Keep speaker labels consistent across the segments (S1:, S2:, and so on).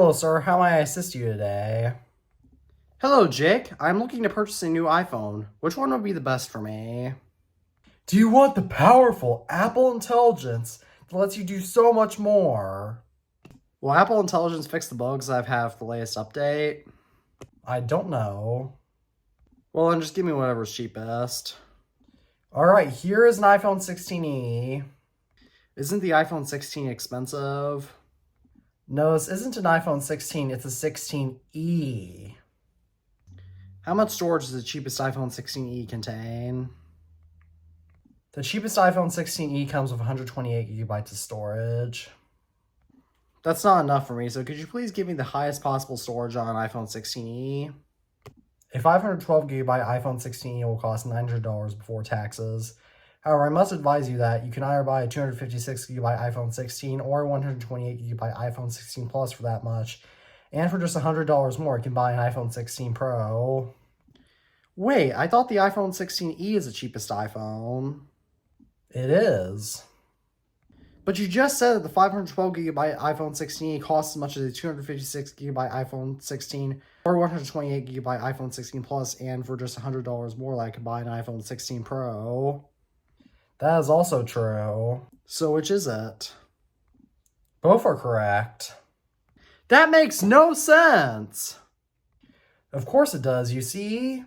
S1: Hello, sir. How may I assist you today?
S2: Hello, Jake. I'm looking to purchase a new iPhone. Which one would be the best for me?
S1: Do you want the powerful Apple Intelligence that lets you do so much more?
S2: Will Apple Intelligence fix the bugs I've had for the latest update?
S1: I don't know.
S2: Well, then just give me whatever's cheapest.
S1: Alright, here is an iPhone 16e.
S2: Isn't the iPhone 16 expensive?
S1: No, this isn't an iPhone 16, it's a 16e.
S2: How much storage does the cheapest iPhone 16e contain?
S1: The cheapest iPhone 16e comes with 128 gigabytes of storage.
S2: That's not enough for me, so could you please give me the highest possible storage on an iPhone 16e?
S1: A 512 gigabyte iPhone 16e will cost $900 before taxes. However, I must advise you that you can either buy a 256 gigabyte iPhone 16 or a 128 gigabyte iPhone 16 Plus for that much. And for just $100 more, you can buy an iPhone 16 Pro.
S2: Wait, I thought the iPhone 16e is the cheapest iPhone.
S1: It is.
S2: But you just said that the 512 gigabyte iPhone 16e costs as much as a 256 gigabyte iPhone 16 or 128 gigabyte iPhone 16 Plus, and for just $100 more, I could buy an iPhone 16 Pro.
S1: That is also true.
S2: So which is it?
S1: Both are correct.
S2: That makes no sense!
S1: Of course it does, you see?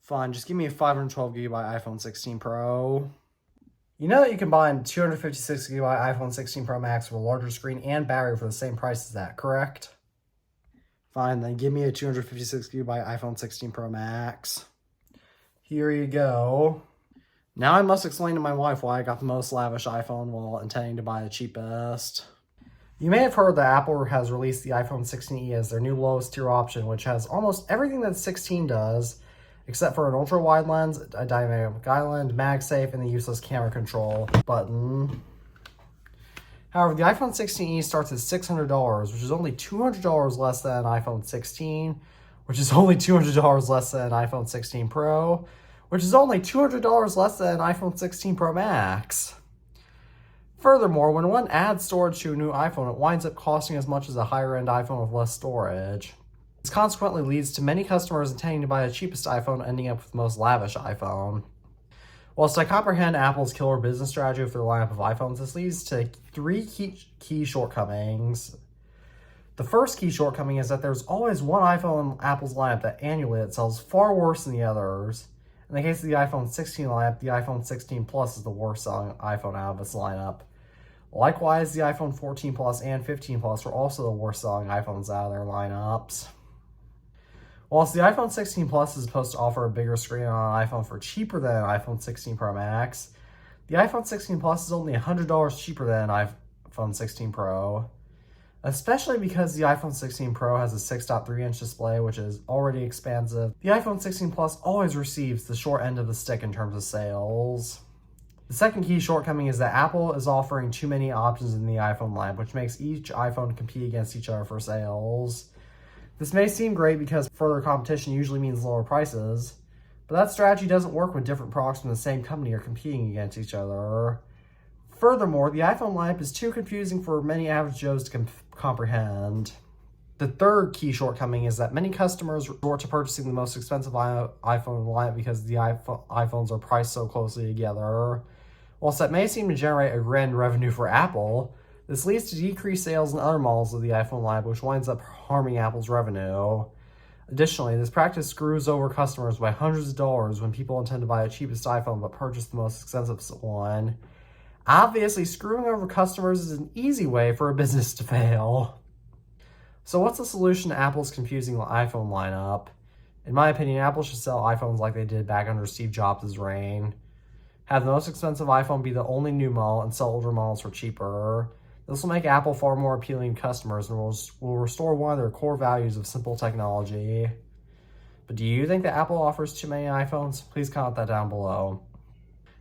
S2: Fine, just give me a 512 gigabyte iPhone 16 Pro.
S1: You know that you can buy a 256 gigabyte iPhone 16 Pro Max with a larger screen and battery for the same price as that, correct?
S2: Fine, then give me a 256 gigabyte iPhone 16 Pro Max.
S1: Here you go.
S2: Now I must explain to my wife why I got the most lavish iPhone while intending to buy the cheapest.
S1: You may have heard that Apple has released the iPhone 16e as their new lowest tier option, which has almost everything that 16 does, except for an ultra-wide lens, a dynamic island, MagSafe, and the useless camera control button. However, the iPhone 16e starts at $600, which is only $200 less than an iPhone 16, which is only $200 less than an iPhone 16 Pro, which is only $200 less than an iPhone 16 Pro Max. Furthermore, when one adds storage to a new iPhone, it winds up costing as much as a higher-end iPhone with less storage. This consequently leads to many customers intending to buy the cheapest iPhone ending up with the most lavish iPhone. Whilst I comprehend Apple's killer business strategy for the lineup of iPhones, this leads to three key shortcomings. The first key shortcoming is that there's always one iPhone in Apple's lineup that annually it sells far worse than the others. In the case of the iPhone 16 lineup, the iPhone 16 Plus is the worst selling iPhone out of its lineup. Likewise, the iPhone 14 Plus and 15 Plus were also the worst selling iPhones out of their lineups. Whilst the iPhone 16 Plus is supposed to offer a bigger screen on an iPhone for cheaper than an iPhone 16 Pro Max, the iPhone 16 Plus is only $100 cheaper than an iPhone 16 Pro. Especially because the iPhone 16 Pro has a 6.3-inch display, which is already expansive, the iPhone 16 Plus always receives the short end of the stick in terms of sales. The second key shortcoming is that Apple is offering too many options in the iPhone lineup, which makes each iPhone compete against each other for sales. This may seem great because further competition usually means lower prices, but that strategy doesn't work when different products from the same company are competing against each other. Furthermore, the iPhone lineup is too confusing for many average Joes to comprehend. The third key shortcoming is that many customers resort to purchasing the most expensive iPhone in the lineup because the iPhones are priced so closely together. Whilst that may seem to generate a grand revenue for Apple, this leads to decreased sales in other models of the iPhone lineup, which winds up harming Apple's revenue. Additionally, this practice screws over customers by hundreds of dollars when people intend to buy the cheapest iPhone but purchase the most expensive one. Obviously, screwing over customers is an easy way for a business to fail. So what's the solution to Apple's confusing iPhone lineup? In my opinion, Apple should sell iPhones like they did back under Steve Jobs' reign. Have the most expensive iPhone be the only new model and sell older models for cheaper. This will make Apple far more appealing to customers and will restore one of their core values of simple technology. But do you think that Apple offers too many iPhones? Please comment that down below.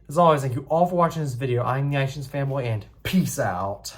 S1: As always, thank you all for watching this video. I'm the iTunes Fanboy, and peace out.